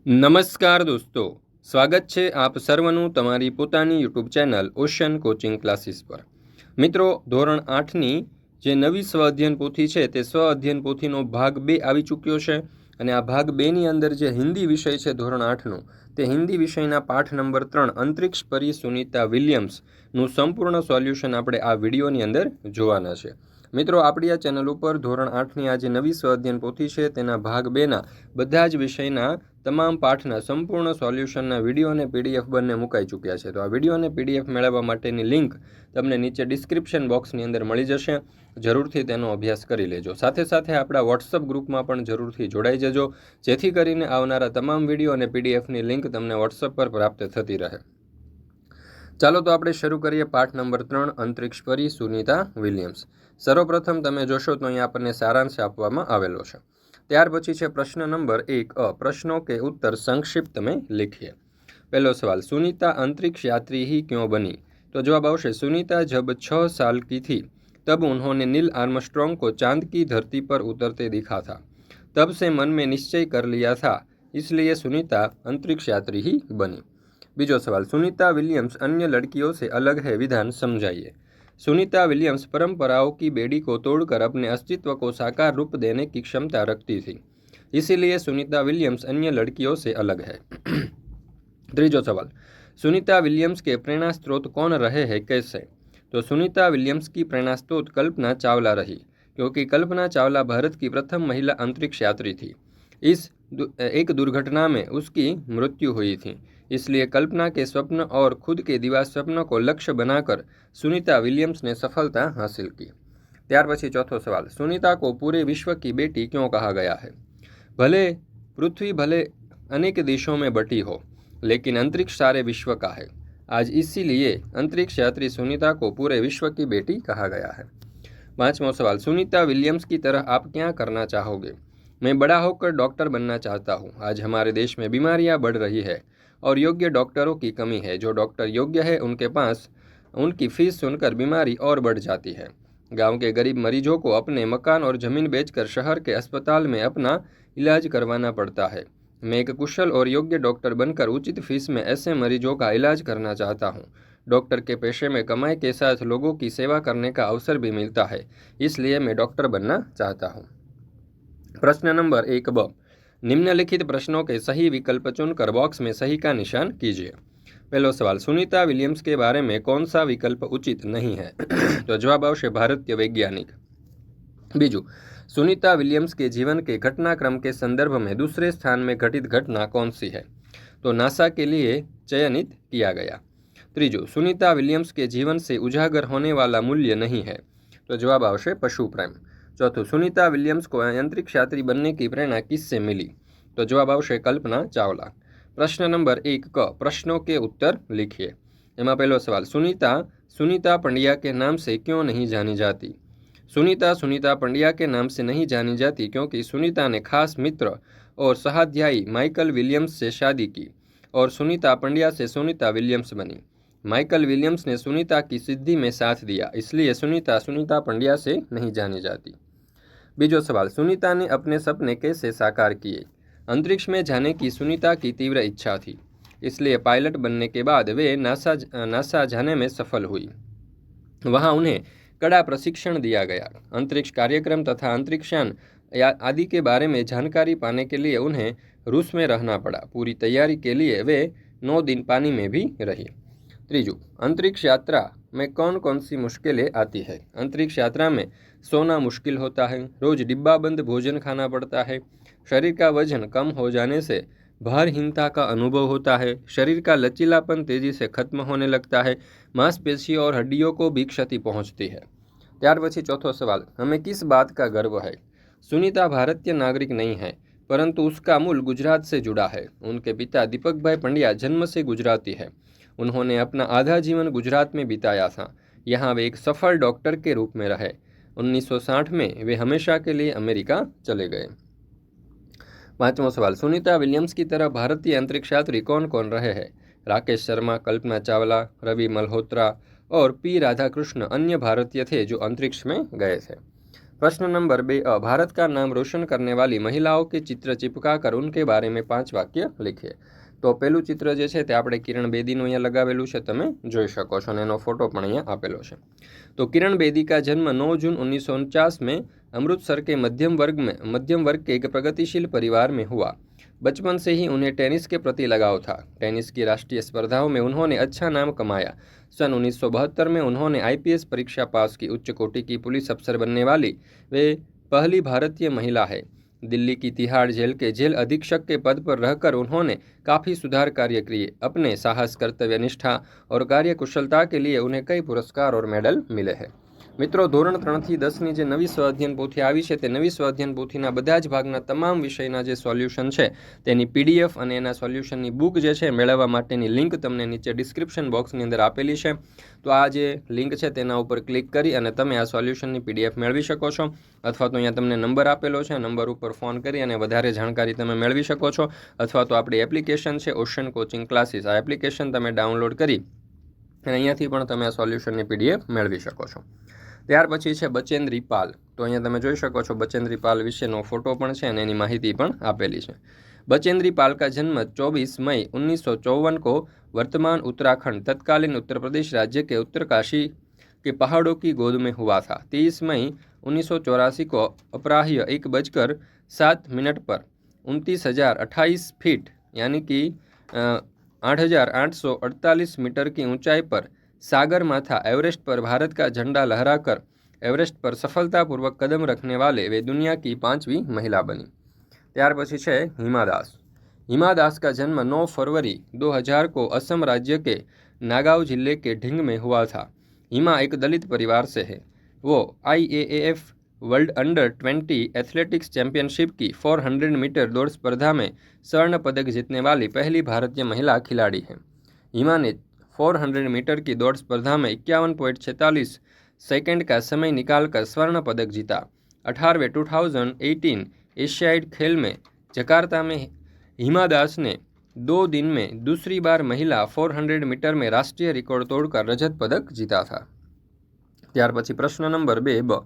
નમસ્કાર દોસ્તો, સ્વાગત છે આપ સર્વનું તમારી પોતાની YouTube channel ocean coaching classes પર। મિત્રો, ધોરણ 8ની જે નવી સ્વ અધ્યયન પોથી છે તે સ્વ અધ્યયન પોથીનો ભાગ 2 આવી ચૂક્યો છે અને આ ભાગ 2ની અંદર જે હિન્દી વિષય છે ધોરણ 8નો તે હિન્દી વિષયના પાઠ નંબર 3 અંતરિક્ષ પરી સુનીતા વિલિયમ્સનું સંપૂર્ણ સોલ્યુશન આપણે આ વિડીયોની અંદર જોવાના છે। મિત્રો, આપણી આ ચેનલ ઉપર ધોરણ 8ની આ જે નવી સ્વ અધ્યયન પોથી છે તેના ભાગ 2ના બધા જ વિષયના તમામ પાઠના સંપૂર્ણ સોલ્યુશનના વિડીયો અને પીડીએફ બંને મુકાઈ ચૂક્યા છે। તો આ વિડીયો અને પીડીએફ મેળવવા માટેની લિંક તમને નીચે ડિસ્ક્રિપ્શન બોક્સની અંદર મળી જશે। જરૂરથી તેનો અભ્યાસ કરી લેજો। સાથે સાથે આપણા વોટ્સઅપ ગ્રુપમાં પણ જરૂરથી જોડાઈ જજો, જેથી કરીને આવનારા તમામ વિડીયો અને પીડીએફની લિંક તમને વોટ્સઅપ પર પ્રાપ્ત થતી રહે। ચાલો તો આપણે શરૂ કરીએ પાઠ નંબર 3 અંતરિક્ષ પરી સુનીતા વિલિયમ્સ। સર્વપ્રથમ તમે જોશો તો અહીં આપણને સારાંશ આપવામાં આવેલો છે। ત્યાર પછી છે प्रश्न नंबर 1 प्रश्नों के उत्तर संक्षिप्त में लिखिए। पहलो सवाल, सुनीता अंतरिक्ष यात्री ही क्यों बनी? तो जवाब आवश्य, सुनीता जब 6 साल की थी तब उन्होंने नील आर्मस्ट्रॉन्ग को चांद की धरती पर उतरते देखा था। तब से मन में निश्चय कर लिया था, इसलिए सुनीता अंतरिक्ष यात्री ही बनी। बीजो सवाल, सुनीता विलियम्स अन्य लड़कियों से अलग है, विधान समझाइए। सुनीता विलियम्स परंपराओं की बेड़ी को तोड़कर अपने अस्तित्व को साकार रूप देने की क्षमता रखती थी, इसीलिए सुनीता विलियम्स अन्य लड़कियों से अलग है। तीजो सवाल, सुनीता विलियम्स के प्रेरणा स्रोत कौन रहे हैं, कैसे? तो सुनीता विलियम्स की प्रेरणा स्रोत कल्पना चावला रही, क्योंकि कल्पना चावला भारत की प्रथम महिला अंतरिक्ष यात्री थी। एक दुर्घटना में उसकी मृत्यु हुई थी, इसलिए कल्पना के स्वप्न और खुद के दिवा स्वप्न को लक्ष्य बनाकर सुनीता विलियम्स ने सफलता हासिल की। त्यार पछी चौथो सवाल, सुनीता को पूरे विश्व की बेटी क्यों कहा गया है? भले पृथ्वी भले अनेक देशों में बटी हो, लेकिन अंतरिक्ष सारे विश्व का है। आज इसीलिए अंतरिक्ष यात्री सुनीता को पूरे विश्व की बेटी कहा गया है। पांचवां सवाल, सुनीता विलियम्स की तरह आप क्या करना चाहोगे? मैं बड़ा होकर डॉक्टर बनना चाहता हूँ। आज हमारे देश में बीमारियाँ बढ़ रही है और योग्य डॉक्टरों की कमी है। जो डॉक्टर योग्य है उनके पास उनकी फीस सुनकर बीमारी और बढ़ जाती है। गांव के गरीब मरीजों को अपने मकान और ज़मीन बेचकर शहर के अस्पताल में अपना इलाज करवाना पड़ता है। मैं एक कुशल और योग्य डॉक्टर बनकर उचित फीस में ऐसे मरीजों का इलाज करना चाहता हूँ। डॉक्टर के पेशे में कमाई के साथ लोगों की सेवा करने का अवसर भी मिलता है, इसलिए मैं डॉक्टर बनना चाहता हूँ। प्रश्न नंबर 1 निम्नलिखित प्रश्नों के सही विकल्प चुनकर बॉक्स में सही का निशान कीजिए। पहलो सवाल, सुनीता विलियम्स के बारे में कौन सा विकल्प उचित नहीं है? तो जवाब आवश्य, भारतीय वैज्ञानिक। बीजू, सुनीता विलियम्स के जीवन के घटनाक्रम के संदर्भ में दूसरे स्थान में घटित घटना कौन सी है? तो नासा के लिए चयनित किया गया। त्रीजू, सुनीता विलियम्स के जीवन से उजागर होने वाला मूल्य नहीं है। तो जवाब आवश्य, पशु प्रेम। चौथो, सुनीता विलियम्स को अंतरिक्ष यात्री बनने की प्रेरणा किससे मिली? तो जवाब आवश्य, कल्पना चावला। प्रश्न नंबर 1 प्रश्नों के उत्तर लिखिए। एમાં पहलो सवाल, सुनीता पंड्या के नाम से क्यों नहीं जानी जाती? सुनीता पंड्या के नाम से नहीं जानी जाती क्योंकि सुनीता ने खास मित्र और सहाध्यायी माइकल विलियम्स से शादी की और सुनीता पंड्या से सुनीता विलियम्स बनी। माइकल विलियम्स ने सुनीता की सिद्धि में साथ दिया, इसलिए सुनीता पंड्या से नहीं जानी जाती। बीजो सवाल, सुनीता ने अपने सपने कैसे साकार किए? अंतरिक्ष में जाने की सुनीता की तीव्र इच्छा थी, इसलिए पायलट बनने के बाद वे नासा जाने में सफल हुई। वहां उन्हें कड़ा प्रशिक्षण दिया गया। अंतरिक्ष कार्यक्रम तथा अंतरिक्षयान आदि के बारे में जानकारी पाने के लिए उन्हें रूस में रहना पड़ा। पूरी तैयारी के लिए वे 9 दिन पानी में भी रही। त्रीजू, अंतरिक्ष यात्रा में कौन कौन सी मुश्किलें आती है? अंतरिक्ष यात्रा में सोना मुश्किल होता है, रोज डिब्बाबंद भोजन खाना पड़ता है, शरीर का वजन कम हो जाने से भारहीनता का अनुभव होता है, शरीर का लचीलापन तेजी से खत्म होने लगता है, मांसपेशियों और हड्डियों को भी क्षति पहुंचती है। त्यार पछी चौथो सवाल, हमें किस बात का गर्व है? सुनीता भारतीय नागरिक नहीं है, परंतु उसका मूल गुजरात से जुड़ा है। उनके पिता दीपक भाई पंड्या जन्म से गुजराती है। उन्होंने अपना आधा जीवन गुजरात में बिताया था। यहाँ वे एक सफल डॉक्टर के रूप में रहे। 1960 में वे हमेशा के लिए अमेरिका चले गए। पांचवां सवाल, सुनीता विलियम्स की तरह भारतीय अंतरिक्ष यात्री कौन कौन रहे हैं? राकेश शर्मा, कल्पना चावला, रवि मल्होत्रा और पी राधाकृष्ण अन्य भारतीय थे जो अंतरिक्ष में गए थे। प्रश्न नंबर 2 भारत का नाम रोशन करने वाली महिलाओं के चित्र चिपका कर उनके बारे में 5 वाक्य लिखिए। तो पहलू चित्र જે છે તે આપણે કિરણ બેદીનું અહીંયા લગાવેલું છે, તમે જોઈ શકો છો, અને એનો ફોટો પણ અહીંયા આપેલો છે। तो किरण बेदी का जन्म 9 जून 1949 में अमृतसर के मध्यम वर्ग के एक प्रगतिशील परिवार में हुआ। बचपन से ही उन्हें टेनिस के प्रति लगाव था। टेनिस की राष्ट्रीय स्पर्धाओं में उन्होंने अच्छा नाम कमाया। सन 1972 में उन्होंने आईपीएस परीक्षा पास की। उच्च कोटि की पुलिस अफसर बनने वाली वे पहली भारतीय महिला है। दिल्ली की तिहाड़ जेल के जेल अधीक्षक के पद पर रहकर उन्होंने काफ़ी सुधार कार्य किए। अपने साहस, कर्तव्य निष्ठा और कार्य कुशलता के लिए उन्हें कई पुरस्कार और मेडल मिले हैं। મિત્રો, ધોરણ 3 થી 10ની જે નવી સ્વઅધ્યયન પોથી આવી છે તે નવી સ્વઅધ્યયન પોથીના બધા જ ભાગના તમામ વિષયના જે સોલ્યુશન છે તેની પીડીએફ અને એના સોલ્યુશનની બુક જે છે મેળવવા માટેની લિંક તમને નીચે ડિસ્ક્રિપ્શન બોક્સની અંદર આપેલી છે। તો આ જે લિંક છે તેના ઉપર ક્લિક કરી અને તમે આ સોલ્યુશનની પીડીએફ મેળવી શકો છો, અથવા તો અહીંયા તમને નંબર આપેલો છે, નંબર ઉપર ફોન કરી અને વધારે જાણકારી તમે મેળવી શકો છો, અથવા તો આપણી એપ્લિકેશન છે ઓશન કોચિંગ ક્લાસીસ, આ એપ્લિકેશન તમે ડાઉનલોડ કરી અને અહીંયાથી પણ તમે આ સોલ્યુશનની પીડીએફ મેળવી શકો છો। ત્યાર પછી છે બચેન્દ્રી પાલ। તો અહીંયા તમે જોઈ શકો છો બચેન્દ્રી પાલ વિશેનો ફોટો પણ છે અને એની માહિતી પણ આપેલી છે। बचेंद्री पाल का जन्म 24 मई 1954 को वर्तमान उत्तराखंड तत्कालीन उत्तर प्रदेश राज्य के उत्तरकाशी के पहाड़ों की गोद में हुआ था। 30 मई 1984 को अपराह्न 1:07 पर 29,028 फीट यानी कि 8,848 मीटर की ऊंचाई पर सागर माथा एवरेस्ट पर भारत का झंडा लहराकर एवरेस्ट पर सफलतापूर्वक कदम रखने वाले वे दुनिया की 5वीं महिला बनी। ત્યાર પછી છે હિમા દાસ। हिमा दास का जन्म 9 फरवरी 2000 को असम राज्य के नागांव जिले के ढिंग में हुआ था। हिमा एक दलित परिवार से है। वो IAAF world under 20 athletics championship की 400 मीटर दौड़ स्पर्धा में स्वर्ण पदक जीतने वाली पहली भारतीय महिला खिलाड़ी है। हिमा ने 400 मीटर की दौड़ स्पर्धा में 51.46 सेकंड का समय निकालकर स्वर्ण पदक जीता। 18वें 2018 एशियाड खेल में जकार्ता में हिमा दास ने 2 दिन में दूसरी बार महिला 400 मीटर में राष्ट्रीय रिकॉर्ड तोड़कर रजत पदक जीता था। त्यार पछी प्रश्न नंबर 2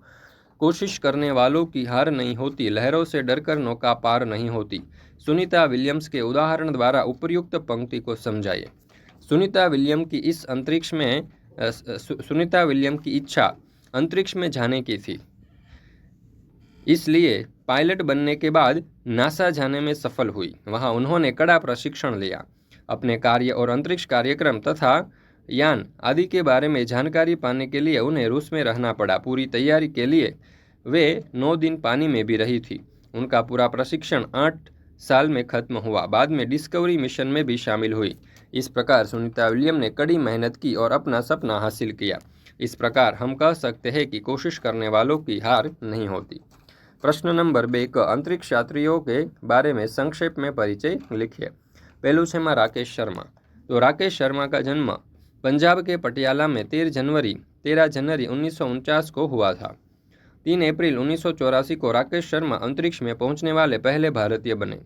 कोशिश करने वालों की हार नहीं होती, लहरों से डरकर नौका पार नहीं होती। सुनीता विलियम्स के उदाहरण द्वारा उपर्युक्त पंक्ति को समझाइए। सुनीता विलियम की इच्छा अंतरिक्ष में जाने की थी, इसलिए पायलट बनने के बाद नासा जाने में सफल हुई। वहां उन्होंने कड़ा प्रशिक्षण लिया। अपने कार्य और अंतरिक्ष कार्यक्रम तथा यान आदि के बारे में जानकारी पाने के लिए उन्हें रूस में रहना पड़ा। पूरी तैयारी के लिए वे 9 दिन पानी में भी रही थी। उनका पूरा प्रशिक्षण 8 साल में खत्म हुआ। बाद में डिस्कवरी मिशन में भी शामिल हुई। इस प्रकार सुनीता विलियम ने कड़ी मेहनत की और अपना सपना हासिल किया। इस प्रकार हम कह सकते हैं कि कोशिश करने वालों की हार नहीं होती। प्रश्न नंबर 2 अंतरिक्ष यात्रियों के बारे में संक्षेप में परिचय लिखिए। पहलू है में राकेश शर्मा। तो राकेश शर्मा का जन्म पंजाब के पटियाला में 13 जनवरी 1949 को हुआ था। 3 अप्रैल 1984 को राकेश शर्मा अंतरिक्ष में पहुंचने वाले पहले भारतीय बने।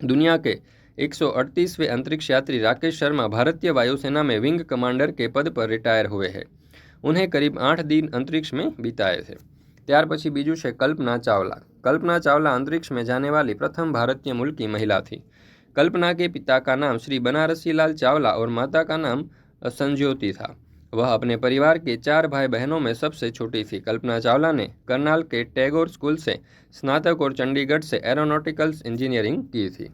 दुनिया के 138वें अंतरिक्ष यात्री राकेश शर्मा भारतीय वायुसेना में विंग कमांडर के पद पर रिटायर हुए हैं। उन्हें करीब 8 दिन अंतरिक्ष में बिताए थे। ત્યાર પછી બીજું છે કલ્પના ચાવલા। कल्पना चावला अंतरिक्ष में जाने वाली प्रथम भारतीय मूल की महिला थी। कल्पना के पिता का नाम श्री बनारसी लाल चावला और माता का नाम संज्योति था। वह अपने परिवार के 4 भाई बहनों में सबसे छोटी थी। कल्पना चावला ने करनाल के टैगोर स्कूल से स्नातक और चंडीगढ़ से एरोनॉटिकल्स इंजीनियरिंग की थी।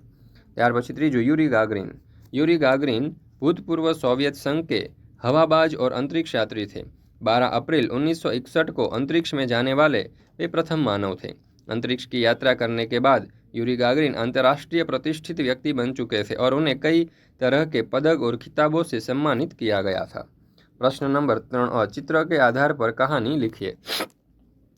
ત્યાર પછી ત્રીજું यूरी गागरिन। यूरी गागरिन भूतपूर्व सोवियत संघ के हवाबाज और अंतरिक्ष यात्री थे। 12 अप्रैल 1961 को अंतरिक्ष में जाने वाले वे प्रथम मानव थे। अंतरिक्ष की यात्रा करने के बाद यूरी गागरिन अंतर्राष्ट्रीय प्रतिष्ठित व्यक्ति बन चुके थे और उन्हें कई तरह के पदक और खिताबों से सम्मानित किया गया था। प्रश्न नंबर 3 चित्र के आधार पर कहानी लिखिए।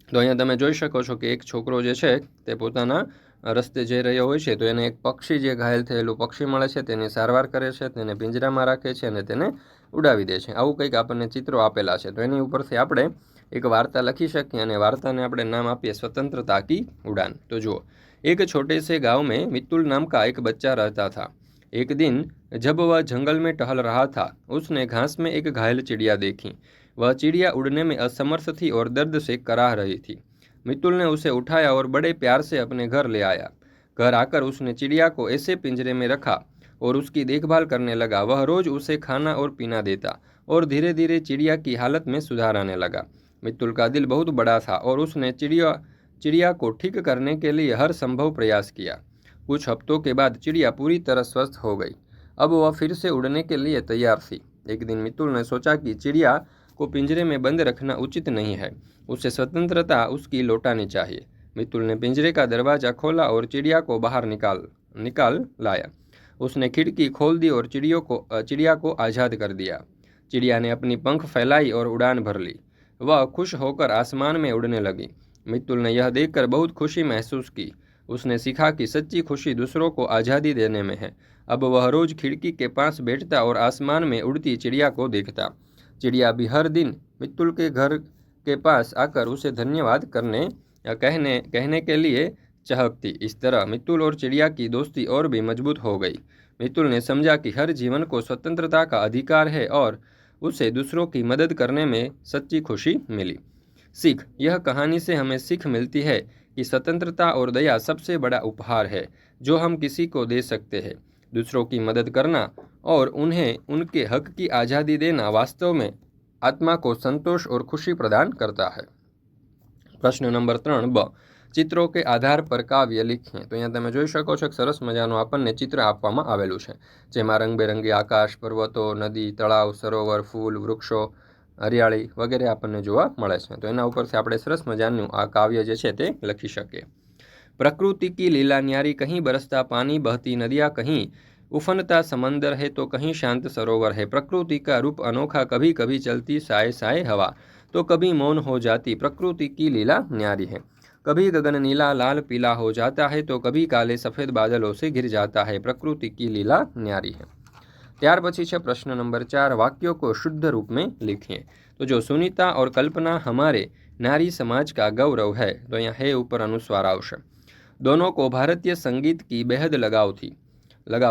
तो अहींया तमे जोई शको छो कि एक छोकरो जे छे ते पोताना रस्ते जई रह्यो होय छे तो एने एक पक्षी जे घायल थयेલું पक्षी मळे छे तेनी सारवार करे छे, तेने पिंજરામાં राखे छे અને તેને ઉડાવી દે છે। આવું કંઈક આપણને ચિત્રો આપેલા છે। તો એની ઉપરથી આપણે એક વાર્તા લખી શકીએ અને વાર્તાને આપણે નામ આપીએ स्वतंत्रता की उड़ान। तो जुओ, एक छोटे से गांव में मित्तुल नाम का एक बच्चा रहता था। एक दिन जब वह जंगल में टहल रहा था, उसने घास में एक घायल चिड़िया देखी। वह चिड़िया उड़ने में असमर्थ थी और दर्द से कराह रही थी। मित्तुल ने उसे उठाया और बड़े प्यार से अपने घर ले आया। घर आकर उसने चिड़िया को ऐसे पिंजरे में रखा और उसकी देखभाल करने लगा। वह रोज उसे खाना और पीना देता और धीरे धीरे चिड़िया की हालत में सुधार आने लगा। मित्तुल का दिल बहुत बड़ा था और उसने चिड़िया को ठीक करने के लिए हर संभव प्रयास किया। कुछ हफ्तों के बाद चिड़िया पूरी तरह स्वस्थ हो गई। अब वह फिर से उड़ने के लिए तैयार थी। एक दिन मित्तुल ने सोचा कि चिड़िया को पिंजरे में बंद रखना उचित नहीं है, उसे स्वतंत्रता उसकी लौटानी चाहिए। मित्तुल ने पिंजरे का दरवाजा खोला और चिड़िया को बाहर निकाल लाया। उसने खिड़की खोल दी और चिड़िया को आज़ाद कर दिया। चिड़िया ने अपनी पंख फैलाई और उड़ान भर ली। वह खुश होकर आसमान में उड़ने लगी। मित्तुल ने यह देखकर बहुत खुशी महसूस की। उसने सीखा कि सच्ची खुशी दूसरों को आज़ादी देने में है। अब वह रोज खिड़की के पास बैठता और आसमान में उड़ती चिड़िया को देखता। चिड़िया भी हर दिन मित्तुल के घर के पास आकर उसे धन्यवाद कहने के लिए चहकती। इस तरह मित्तुल और चिड़िया की दोस्ती और भी मजबूत हो गई। मित्तुल ने समझा कि हर जीवन को स्वतंत्रता का अधिकार है और उसे दूसरों की मदद करने में सच्ची खुशी मिली। सीख, यह कहानी से हमें सीख मिलती है कि स्वतंत्रता और दया सबसे बड़ा उपहार है जो हम किसी को दे सकते हैं। दूसरों की मदद करना और उन्हें उनके हक की आज़ादी देना वास्तव में आत्मा को संतोष और खुशी प्रदान करता है। प्रश्न नंबर 3 ब, चित्रों के आधार पर काव्य लिखें। तो અહીંયા તમે જોઈ શકો છો કે સરસ મજાનું આપણને ચિત્ર આપવામાં આવેલું છે, જેમાં રંગબેરંગી આકાશ, પર્વતો, નદી, તળાવ, સરોવર, ફૂલ, વૃક્ષો, હરિયાળી વગેરે આપણને જોવા મળે છે। તો એના ઉપરથી આપણે સરસ મજાનું આ કાવ્ય જે છે તે લખી શકીએ। प्रकृति की लीला न्यारी, कहीं बरसता पानी, बहती नदियाँ, कहीं उफनता समंदर है तो कहीं शांत सरोवर है। प्रकृति का रूप अनोखा, कभी कभी चलती साए साए हवा तो कभी मौन हो जाती। प्रकृति की लीला न्यारी है। कभी गगन नीला लाल पीला हो जाता है तो कभी काले सफ़ेद बादलों से घिर जाता है। प्रकृति की लीला न्यारी है। ત્યાર પછી છે પ્રશ્ન નંબર 4, वाक्यों को शुद्ध रूप में लिखिए। तो जो सुनीता और कल्पना हमारे नारी समाज का गौरव है, तो यहाँ है ऊपर अनुस्वार आवश्य। दोनों को भारतीय संगीत की बेहद लगाव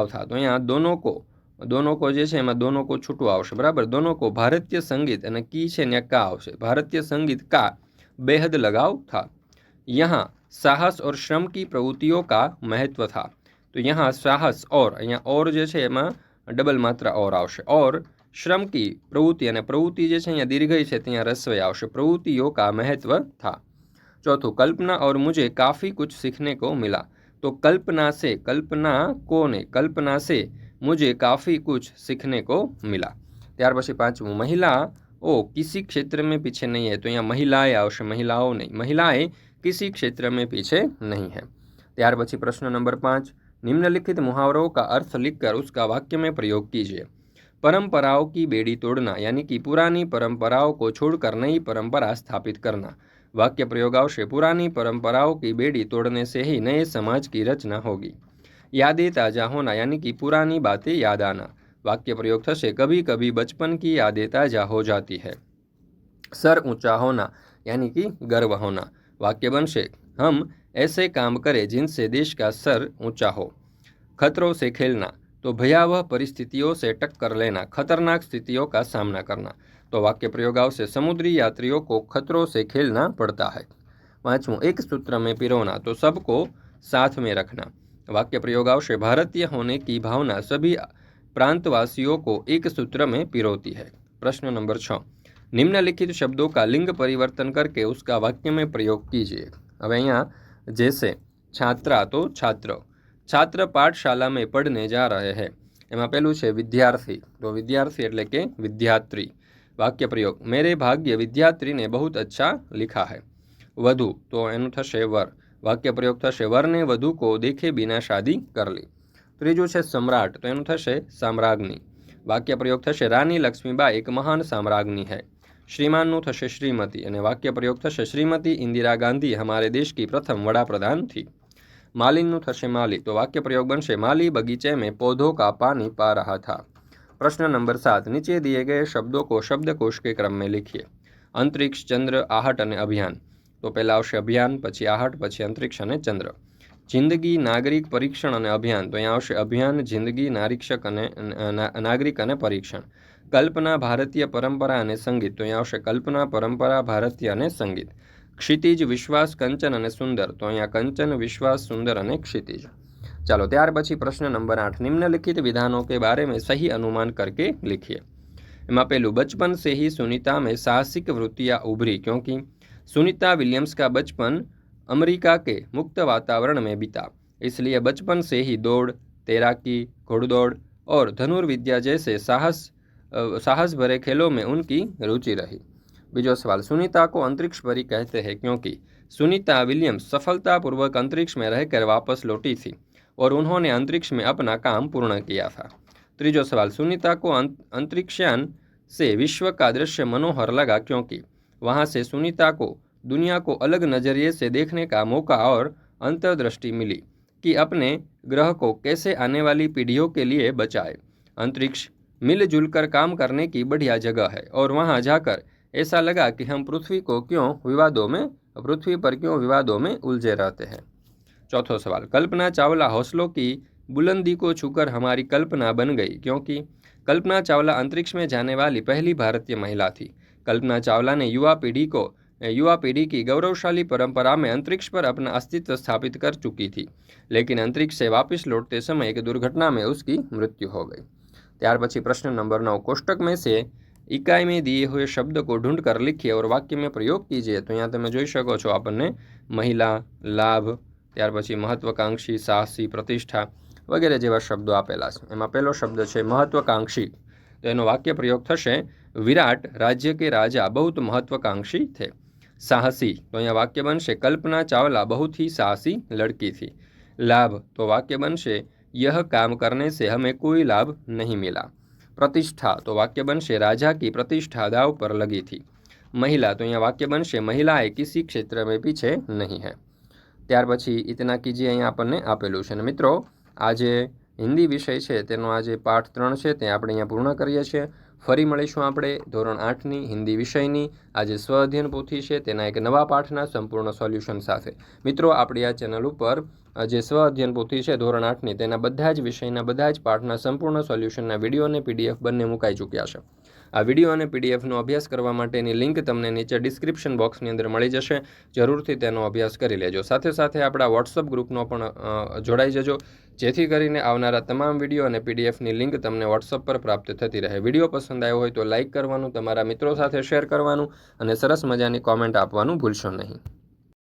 था। तो यहाँ दोनों को जे छे एमां दोनों को छूटू आवशे, बराबर। दोनों को भारतीय संगीत अने की छे ने का आवशे, भारतीय संगीत का बेहद लगाव था। यहाँ साहस और श्रम की प्रवृत्तियों का महत्व था। तो यहाँ साहस और यहाँ और जे छे एमां डबल मात्रा और आवशे। और श्रम की प्रवृत्ति अने प्रवृत्ति जे छे अहींया दीर्घई छे त्यां रस्वई आवशे, प्रवृत्तिओं का महत्व था। चौथुं, कल्पना और मुझे काफ़ी कुछ सीखने को मिला। तो कल्पना से मुझे काफ़ी कुछ सीखने को मिला। त्यार पछी पांचमुं, महिलाओं किसी क्षेत्र में पीछे नहीं है। तो यहाँ महिलाएं आवशे, महिलाओं नहीं, महिलाएं किसी क्षेत्र में पीछे नहीं है। त्यार पछी प्रश्न नंबर 5, निम्नलिखित मुहावरों का अर्थ लिखकर उसका वाक्य में प्रयोग कीजिए। परंपराओं की बेड़ी तोड़ना, यानी कि पुरानी परंपराओं को छोड़कर नई परंपरा स्थापित करना। वाक्य प्रयोग आवशे, पुरानी परंपराओं की बेड़ी तोड़ने से ही नए समाज की रचना होगी। यादें ताज़ा होना, यानी कि पुरानी बातें याद आना। वाक्य प्रयोग थशे, कभी कभी बचपन की यादें ताज़ा हो जाती है। सर ऊंचा होना, यानी कि गर्व होना। वाक्य बनशे, हम ऐसे काम करें जिनसे देश का सर ऊंचा हो। खतरों से खेलना, तो भयावह परिस्थितियों से टक्कर लेना, खतरनाक स्थितियों का सामना करना। तो वाक्य प्रयोग आवशे, समुद्री यात्रियों को खतरों से खेलना पड़ता है। पांचवुं, एक सूत्र में पिरोना, तो सबको साथ में रखना। वाक्य प्रयोग आवशे, भारतीय होने की भावना सभी प्रांतवासियों को एक सूत्र में पिरोती है। प्रश्न नंबर 6, निम्नलिखित शब्दों का लिंग परिवर्तन करके उसका वाक्य में प्रयोग कीजिए। अब अहींया जैसे छात्रा, तो छात्र, छात्र पाठशाला में पढ़ने जा रहे हैं। एमां पहेलुं छे विद्यार्थी, तो विद्यार्थी एटले के विद्यात्री। वाक्य प्रयोग, मेरे भाग्य विद्यार्थी ने बहुत अच्छा लिखा है। वधु, तो एनु थशे वर। वाक्य प्रयोग थशे, वर ने वधु को देखे बिना शादी कर ली। त्रीजું છે सम्राट, तो एनु थशे साम्राज्ञी। वाक्य प्रयोग थशे, रानी लक्ष्मीबाई एक महान साम्राज्ञी है। श्रीमानનું થશે श्रीमती અને वाक्य प्रयोग થશે, श्रीमती इंदिरा गांधी हमारे देश की प्रथम वडाप्रधान थी। मालिनનું થશે माली, तो वाक्य प्रयोग बनशे, माली बगीचे में पौधों का पानी पा रहा था। प्रश्न नंबर 7, नीचे दिए गए शब्दों को शब्दकोश के क्रम में लिखिए। अंतरिक्ष, चंद्र, आहट અને અભિયાન। તો પહેલા આવશે અભિયાન, પછી आहट, પછી અંતરિક્ષ અને ચંદ્ર। જિંદગી, નાગરિક, પરીક્ષણ અને અભિયાન। તો અહીંયા આવશે અભિયાન, જિંદગી, નાગરિક અને પરીક્ષણ। કલ્પના, ભારતીય પરંપરા અને સંગીત। તો અહીંયા આવશે કલ્પના, પરંપરા, ભારતીય અને સંગીત। क्षितिज, विश्वास, कंचन અને સુંદર. તો અહીંયા કંચન, विश्वास, सुंदर અને क्षितिज. चलो ત્યાર પછી प्रश्न नंबर 8, निम्नलिखित विधानों के बारे में सही अनुमान करके लिखिए। एमा पहलू, बचपन से ही सुनीता में साहसिक वृत्तियाँ उभरी क्योंकि सुनीता विलियम्स का बचपन अमेरिका के मुक्त वातावरण में बीता, इसलिए बचपन से ही दौड़, तैराकी, घोड़दौड़ और धनुर्विद्या जैसे साहस भरे खेलों में उनकी रुचि रही। बीजो सवाल, सुनीता को अंतरिक्ष परी कहते हैं क्योंकि सुनीता विलियम्स सफलतापूर्वक अंतरिक्ष में रहकर वापस लौटी थी और उन्होंने अंतरिक्ष में अपना काम पूर्ण किया था। तीजो सवाल, सुनीता को अंतरिक्षयान से विश्व का दृश्य मनोहर लगा क्योंकि वहाँ से सुनीता को दुनिया को अलग नज़रिए से देखने का मौका और अंतर्दृष्टि मिली कि अपने ग्रह को कैसे आने वाली पीढ़ियों के लिए बचाए। अंतरिक्ष मिलजुल कर काम करने की बढ़िया जगह है और वहाँ जाकर ऐसा लगा कि हम पृथ्वी पर क्यों विवादों में उलझे रहते हैं। चौथो सवाल, कल्पना चावला हौसलों की बुलंदी को छूकर हमारी कल्पना बन गई क्योंकि कल्पना चावला अंतरिक्ष में जाने वाली पहली भारतीय महिला थी। कल्पना चावला ने युवा पीढ़ी की गौरवशाली परंपरा में अंतरिक्ष पर अपना अस्तित्व स्थापित कर चुकी थी, लेकिन अंतरिक्ष से वापस लौटते समय एक दुर्घटना में उसकी मृत्यु हो गई। ત્યાર પછી प्रश्न नंबर 9, कोष्टक में से इकाई में दिए हुए शब्द को ढूंढ कर लिखिए और वाक्य में प्रयोग कीजिए। तो यहाँ તમે જોઈ શકો છો આપણને મહિલા, લાભ, ત્યાર પછી મહત્વાકાંક્ષી, સાહસી, પ્રતિષ્ઠા વગેરે જેવા શબ્દો આપેલા છે। એમાં પહેલો શબ્દ છે મહત્વાકાંક્ષી, તો એનો વાક્ય પ્રયોગ થશે, વિરાટ राज्य के राजा बहुत महत्वाकांक्षी थे। साहसी, तो અહીંયા વાક્ય બનશે, कल्पना चावला बहुत ही साहसी लड़की थी। लाभ, तो वाक्य बनशे, यह काम करने से हमें कोई लाभ नहीं मिला। प्रतिष्ठा, तो वाक्य बनशे, राजा की प्रतिष्ठा दाव पर लगी थी। महिला, तो यहाँ वाक्य बनशे, महिलाएं किसी क्षेत्र में पीछे नहीं है। ત્યાર પછી इतना कीजिए અહીંયા આપણને આપેલું છે। મિત્રો આજે हिंदी विषय છે તેનો આજે પાઠ 3 છે તે આપણે અહીંયા પૂર્ણ કરીએ છીએ। ફરી મળીશું આપણે ધોરણ 8ની હિન્દી વિષયની આજે સ્વ અધ્યયન પોથી છે તેના એક નવા પાઠના સંપૂર્ણ સોલ્યુશન સાથે। મિત્રો આપણી આ ચેનલ ઉપર જે સ્વ અધ્યયન પોથી છે ધોરણ 8ની તેના બધા જ વિષયના બધા જ પાઠના સંપૂર્ણ સોલ્યુશનના વિડીયો અને પીડીએફ બંને મુકાઈ ચૂક્યા છે। આ વિડીયો અને પીડીએફનો અભ્યાસ કરવા માટેની લિંક તમને નીચે ડિસ્ક્રિપ્શન બોક્સની અંદર મળી જશે, જરૂરથી તેનો અભ્યાસ કરી લેજો। સાથે સાથે આપણા વોટ્સઅપ ગ્રુપનો પણ જોડાઈ જજો, જેથી કરીને આવનારા તમામ વિડીયો અને પીડીએફની લિંક તમને વોટ્સઅપ પર પ્રાપ્ત થતી રહે। વિડીયો પસંદ આવ્યો હોય તો લાઇક કરવાનું, તમારા મિત્રો સાથે શેર કરવાનું અને સરસ મજાની કોમેન્ટ આપવાનું ભૂલશો નહીં।